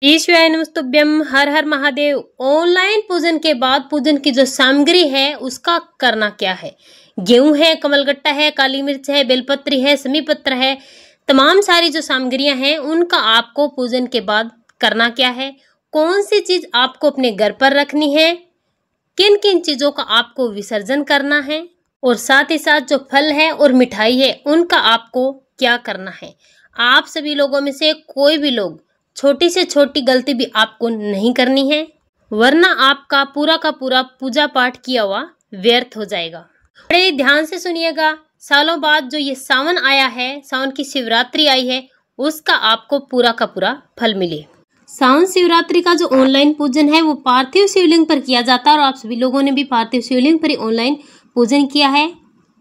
ईश्वराय नमस्तुभ्यम। हर हर Mahadev. Online पूजन के बाद पूजन की जो सामग्री है उसका करना क्या है। गेहूं है, कमलगट्टा है, काली मिर्च है, बेलपत्री है, समी पत्र है, तमाम सारी जो सामग्रियां हैं उनका आपको पूजन के बाद करना क्या है। कौन सी चीज आपको अपने घर पर रखनी है, किन किन चीजों का आपको विसर्जन करना है, और साथ ही साथ जो फल है और मिठाई है उनका आपको क्या करना है। आप सभी लोगों में से कोई भी लोग छोटी से छोटी गलती भी आपको नहीं करनी है, वरना आपका पूरा का पूरा पूजा पाठ किया हुआ व्यर्थ हो जाएगा। बड़े ध्यान से सुनिएगा। सालों बाद जो ये सावन आया है, सावन की शिवरात्रि आई है, उसका आपको पूरा का पूरा फल मिले। सावन शिवरात्रि का जो ऑनलाइन पूजन है वो पार्थिव शिवलिंग पर किया जाता है, और आप सभी लोगों ने भी पार्थिव शिवलिंग पर ही ऑनलाइन पूजन किया है।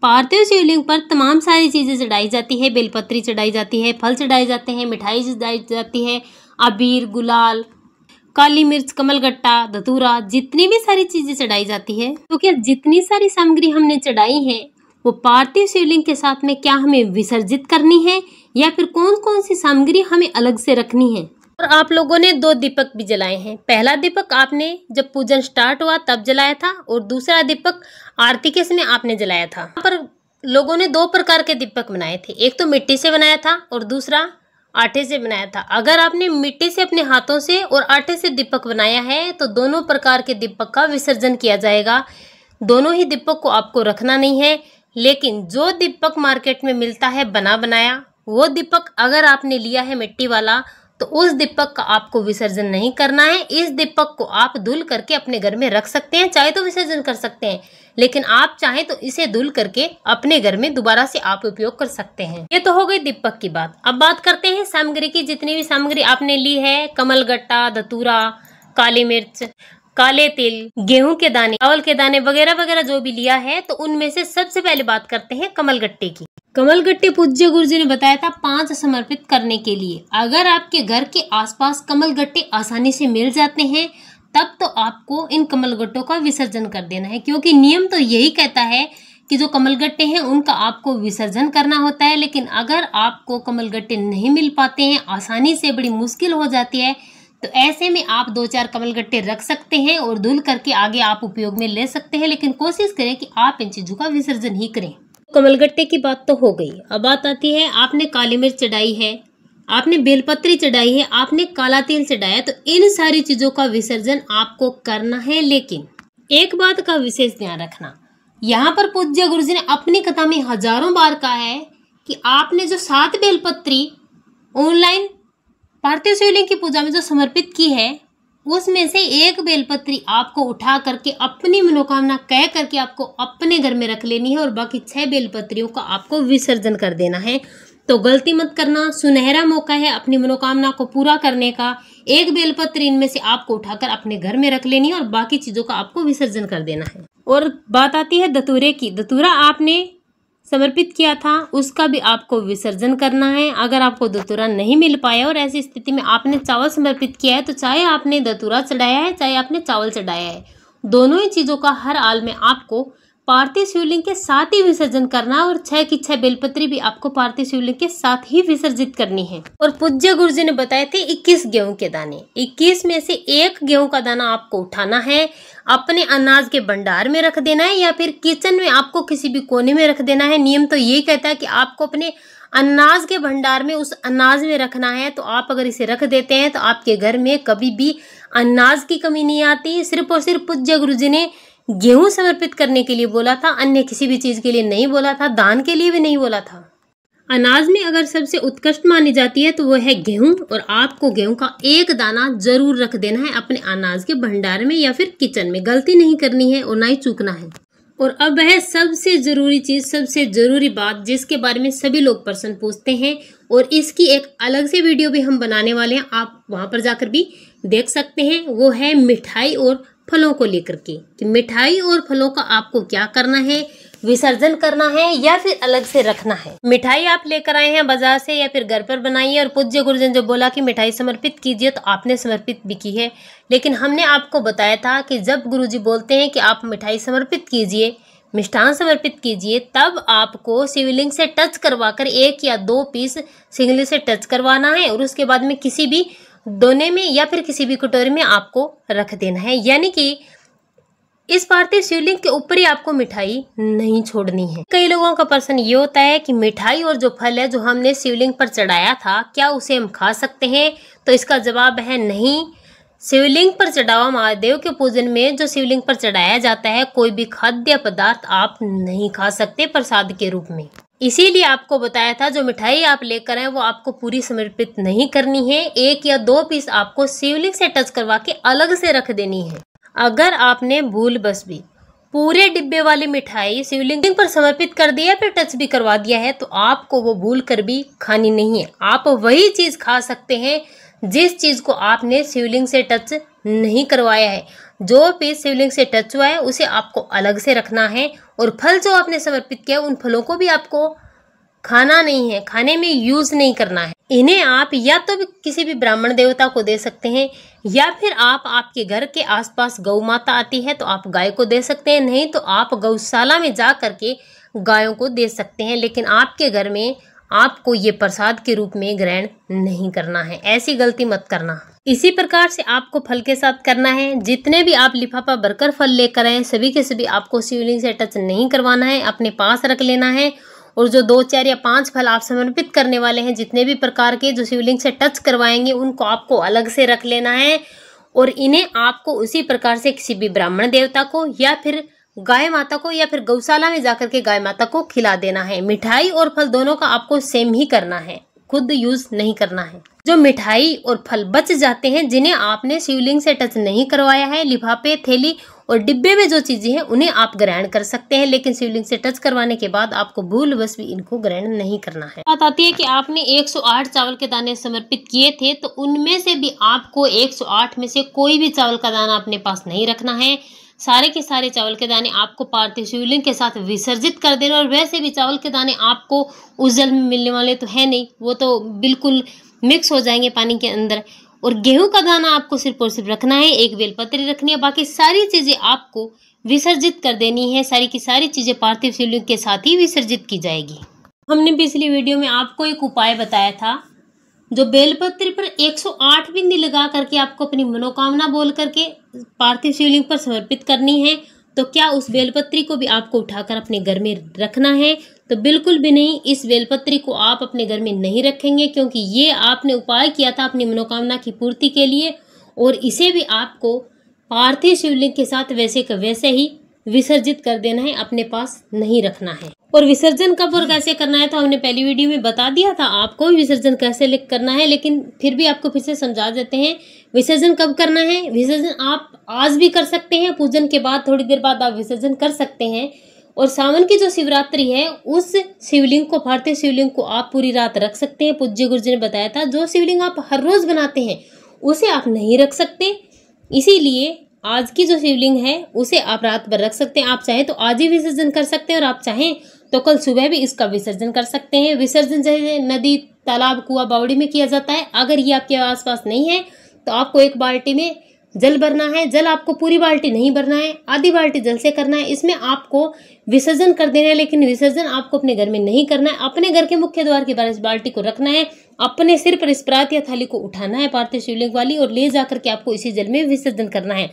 पार्थिव शिवलिंग पर तमाम सारी चीजें चढ़ाई जाती है, बेलपत्री चढ़ाई जाती है, फल चढ़ाए जाते हैं, मिठाई चढ़ाई जाती है, अबीर, गुलाल, काली मिर्च, कमलगट्टा, धतूरा, जितनी भी सारी चीजें चढ़ाई जाती है। तो क्या जितनी सारी सामग्री हमने चढ़ाई है वो पार्थिव शिवलिंग के साथ में क्या हमें विसर्जित करनी है, या फिर कौन कौन सी सामग्री हमें अलग से रखनी है। और आप लोगों ने 2 दीपक भी जलाए हैं। पहला दीपक आपने जब पूजन स्टार्ट हुआ तब जलाया था, और दूसरा दीपक आरती के समय आपने जलाया था। यहाँ पर लोगों ने 2 प्रकार के दीपक बनाए थे, एक तो मिट्टी से बनाया था और दूसरा आटे से बनाया था। अगर आपने मिट्टी से अपने हाथों से और आटे से दीपक बनाया है तो दोनों प्रकार के दीपक का विसर्जन किया जाएगा। दोनों ही दीपक को आपको रखना नहीं है, लेकिन जो दीपक मार्केट में मिलता है बना बनाया, वो दीपक अगर आपने लिया है मिट्टी वाला तो उस दीपक का आपको विसर्जन नहीं करना है। इस दीपक को आप धुल करके अपने घर में रख सकते हैं, चाहे तो विसर्जन कर सकते हैं, लेकिन आप चाहें तो इसे धुल करके अपने घर में दोबारा से आप उपयोग कर सकते हैं। ये तो हो गई दीपक की बात। अब बात करते हैं सामग्री की। जितनी भी सामग्री आपने ली है, कमलगट्टा, धतूरा, काली मिर्च, काले तिल, गेहूं के दाने, चावल के दाने वगैरह वगैरह जो भी लिया है, तो उनमें से सबसे पहले बात करते हैं कमलगट्टे की। कमलगट्टे पूज्य गुरुजी ने बताया था 5 समर्पित करने के लिए। अगर आपके घर के आसपास कमलगट्टे आसानी से मिल जाते हैं तब तो आपको इन कमलगट्टों का विसर्जन कर देना है, क्योंकि नियम तो यही कहता है कि जो कमलगट्टे हैं उनका आपको विसर्जन करना होता है। लेकिन अगर आपको कमलगट्टे नहीं मिल पाते हैं, आसानी से बड़ी मुश्किल हो जाती है, तो ऐसे में आप 2-4 कमलगट्टे रख सकते हैं और धुल करके आगे आप उपयोग में ले सकते हैं। लेकिन कोशिश करें कि आप इन चीजों का विसर्जन ही करें। कमलगट्टे की बात तो हो गई। अब बात आती है, आपने काली मिर्च चढ़ाई है, आपने बेलपत्री चढ़ाई है, आपने काला तिल चढ़ाया, तो इन सारी चीजों का विसर्जन आपको करना है। लेकिन एक बात का विशेष ध्यान रखना, यहाँ पर पूज्य गुरुजी ने अपनी कथा में हजारों बार कहा है कि आपने जो 7 बेलपत्री ऑनलाइन पार्थिव शिवलिंग की पूजा में जो समर्पित की है, उसमें से 1 बेलपत्री आपको उठा करके अपनी मनोकामना कह करके आपको अपने घर में रख लेनी है, और बाकी 6 बेलपत्रियों का आपको विसर्जन कर देना है। तो गलती मत करना, सुनहरा मौका है अपनी मनोकामना को पूरा करने का। 1 बेलपत्री इनमें से आपको उठाकर अपने घर में रख लेनी है, और बाकी चीजों का आपको विसर्जन कर देना है। और बात आती है धतूरे की। धतूरा आपने समर्पित किया था, उसका भी आपको विसर्जन करना है। अगर आपको धतूरा नहीं मिल पाया और ऐसी स्थिति में आपने चावल समर्पित किया है, तो चाहे आपने धतूरा चढ़ाया है चाहे आपने चावल चढ़ाया है, दोनों ही चीजों का हर हाल में आपको पार्थिव शिवलिंग के साथ ही विसर्जन करना, और 6 की 6 बेलपत्री भी आपको पार्थिव शिवलिंग के साथ ही विसर्जित करनी है। और पूज्य गुरुजी ने बताए थे 21 गेहूं के दाने, 21 में से 1 गेहूं का दाना आपको उठाना है, अपने अनाज के भंडार में रख देना है, या फिर किचन में आपको किसी भी कोने में रख देना है। नियम तो यही कहता है कि आपको अपने अनाज के भंडार में उस अनाज में रखना है। तो आप अगर इसे रख देते हैं तो आपके घर में कभी भी अनाज की कमी नहीं आती। सिर्फ और सिर्फ पूज्य गुरुजी ने गेहूं समर्पित करने के लिए बोला था, अन्य किसी भी चीज के लिए नहीं बोला था, दान के लिए भी नहीं बोला था। अनाज में अगर सबसे उत्कृष्ट मानी जाती है तो वो है गेहूं, और आपको गेहूं का 1 दाना जरूर रख देना है अपने अनाज के भंडार में या फिर किचन में। गलती नहीं करनी है और ना ही चूकना है। और अब है सबसे जरूरी चीज, सबसे जरूरी बात, जिसके बारे में सभी लोग प्रश्न पूछते हैं, और इसकी एक अलग से वीडियो भी हम बनाने वाले हैं, आप वहां पर जाकर भी देख सकते हैं। वो है मिठाई और फलों को लेकर के, कि मिठाई और फलों का आपको क्या करना है, विसर्जन करना है या फिर अलग से रखना है। मिठाई आप लेकर आए हैं बाजार से या फिर घर पर बनाइए, और पूज्य गुरुजी ने जो बोला कि मिठाई समर्पित कीजिए, तो आपने समर्पित भी की है। लेकिन हमने आपको बताया था कि जब गुरुजी बोलते हैं कि आप मिठाई समर्पित कीजिए, मिष्ठान समर्पित कीजिए, तब आपको शिवलिंग से टच करवाकर 1 या 2 पीस शिवलिंग से टच करवाना है, और उसके बाद में किसी भी दोने में या फिर किसी भी कटोरी में आपको रख देना है। यानी कि इस पार्थिव शिवलिंग के ऊपर ही आपको मिठाई नहीं छोड़नी है। कई लोगों का प्रश्न ये होता है कि मिठाई और जो फल है जो हमने शिवलिंग पर चढ़ाया था, क्या उसे हम खा सकते हैं? तो इसका जवाब है नहीं। शिवलिंग पर चढ़ा हुआ महादेव के पूजन में जो शिवलिंग पर चढ़ाया जाता है, कोई भी खाद्य पदार्थ आप नहीं खा सकते प्रसाद के रूप में। इसीलिए आपको बताया था जो मिठाई आप लेकर आए वो आपको पूरी समर्पित नहीं करनी है। 1 या 2 पीस आपको शिवलिंग से टच करवा के अलग से रख देनी है। अगर आपने भूल बस भी पूरे डिब्बे वाली मिठाई शिवलिंग पर समर्पित कर दिया फिर टच भी करवा दिया है, तो आपको वो भूल कर भी खानी नहीं है। आप वही चीज खा सकते हैं जिस चीज को आपने शिवलिंग से टच नहीं करवाया है। जो पीस शिवलिंग से टच हुआ है उसे आपको अलग से रखना है, और फल जो आपने समर्पित किया उन फलों को भी आपको खाना नहीं है, खाने में यूज नहीं करना है। इन्हें आप या तो भी किसी भी ब्राह्मण देवता को दे सकते हैं, या फिर आप आपके घर के आसपास गौ माता आती है तो आप गाय को दे सकते हैं, नहीं तो आप गौशाला में जा करके गायों को दे सकते हैं। लेकिन आपके घर में आपको ये प्रसाद के रूप में ग्रहण नहीं करना है। ऐसी गलती मत करना। इसी प्रकार से आपको फल के साथ करना है। जितने भी आप लिफाफा भरकर फल लेकर आए सभी के सभी आपको शिवलिंग से टच नहीं करवाना है, अपने पास रख लेना है। और जो 2, 4 या 5 फल आप समर्पित करने वाले हैं, जितने भी प्रकार के जो शिवलिंग से टच करवाएंगे उनको आपको अलग से रख लेना है, और इन्हें आपको उसी प्रकार से किसी भी ब्राह्मण देवता को या फिर गाय माता को या फिर गौशाला में जाकर के गाय माता को खिला देना है। मिठाई और फल दोनों का आपको सेम ही करना है, खुद यूज नहीं करना है। जो मिठाई और फल बच जाते हैं जिन्हें आपने शिवलिंग से टच नहीं करवाया है, लिफाफे, थैली और डिब्बे में जो चीजें हैं उन्हें आप ग्रहण कर सकते हैं, लेकिन शिवलिंग से टच करवाने के बाद आपको भूल बस भी इनको ग्रहण नहीं करना है। बात आती है कि आपने 108 चावल के दाने समर्पित किए थे, तो उनमें से भी आपको 108 में से कोई भी चावल का दाना अपने पास नहीं रखना है। सारे के सारे चावल के दाने आपको पार्थिव शिवलिंग के साथ विसर्जित कर देना। और वैसे भी चावल के दाने आपको उस जल में मिलने वाले तो है नहीं, वो तो बिल्कुल मिक्स हो जाएंगे पानी के अंदर। और गेहूं का दाना आपको सिर्फ और सिर्फ रखना है, 1 बेलपत्री रखनी है, बाकी सारी चीजें आपको विसर्जित कर देनी है। सारी की सारी चीजें पार्थिव शिवलिंग के साथ ही विसर्जित की जाएगी। हमने पिछली वीडियो में आपको एक उपाय बताया था, जो बेलपत्री पर 108 बिंदी लगा करके आपको अपनी मनोकामना बोल करके पार्थिव शिवलिंग पर समर्पित करनी है। तो क्या उस बेलपत्री को भी आपको उठाकर अपने घर में रखना है? तो बिल्कुल भी नहीं। इस बेलपत्री को आप अपने घर में नहीं रखेंगे, क्योंकि ये आपने उपाय किया था अपनी मनोकामना की पूर्ति के लिए, और इसे भी आपको पार्थिव शिवलिंग के साथ वैसे का वैसे ही विसर्जित कर देना है, अपने पास नहीं रखना है। और विसर्जन कब और कैसे करना है तो हमने पहली वीडियो में बता दिया था आपको विसर्जन कैसे करना है, लेकिन फिर भी आपको फिर से समझा देते हैं। विसर्जन कब करना है? विसर्जन आप आज भी कर सकते हैं, पूजन के बाद थोड़ी देर बाद आप विसर्जन कर सकते हैं। और सावन की जो शिवरात्रि है उस शिवलिंग को, पार्थिव शिवलिंग को आप पूरी रात रख सकते हैं। पूज्य गुरुजी ने बताया था जो शिवलिंग आप हर रोज बनाते हैं उसे आप नहीं रख सकते, इसीलिए आज की जो शिवलिंग है उसे आप रात भर रख सकते हैं। आप चाहें तो आज ही विसर्जन कर सकते हैं, और आप चाहें तो कल सुबह भी इसका विसर्जन कर सकते हैं। विसर्जन जैसे नदी, तालाब, कुआं, बावड़ी में किया जाता है। अगर ये आपके आसपास नहीं है तो आपको 1 बाल्टी में जल भरना है। जल आपको पूरी बाल्टी नहीं भरना है, आधी बाल्टी जल से करना है। इसमें आपको विसर्जन कर देना है, लेकिन विसर्जन आपको अपने घर में नहीं करना है। अपने घर के मुख्य द्वार के बाहर इस बाल्टी को रखना है, अपने सिर पर इस परात या थाली को उठाना है पार्थिव शिवलिंग वाली, और ले जाकर के आपको इसी जल में विसर्जन करना है।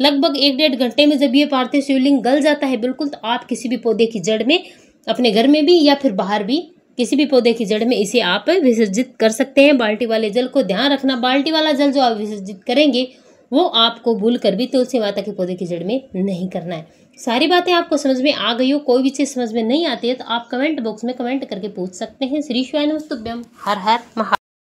लगभग 1-1.5 घंटे में जब ये पार्थिव शिवलिंग गल जाता है बिल्कुल, तो आप किसी भी पौधे की जड़ में, अपने घर में भी या फिर बाहर भी किसी भी पौधे की जड़ में इसे आप विसर्जित कर सकते हैं। बाल्टी वाले जल को ध्यान रखना, बाल्टी वाला जल जो आप विसर्जित करेंगे वो आपको भूल कर भी तुलसी माता के पौधे की जड़ में नहीं करना है। सारी बातें आपको समझ में आ गई हो, कोई भी चीज समझ में नहीं आती है तो आप कमेंट बॉक्स में कमेंट करके पूछ सकते हैं। श्री शिवाय नमस्तुभ्यम। हर हर महादेव।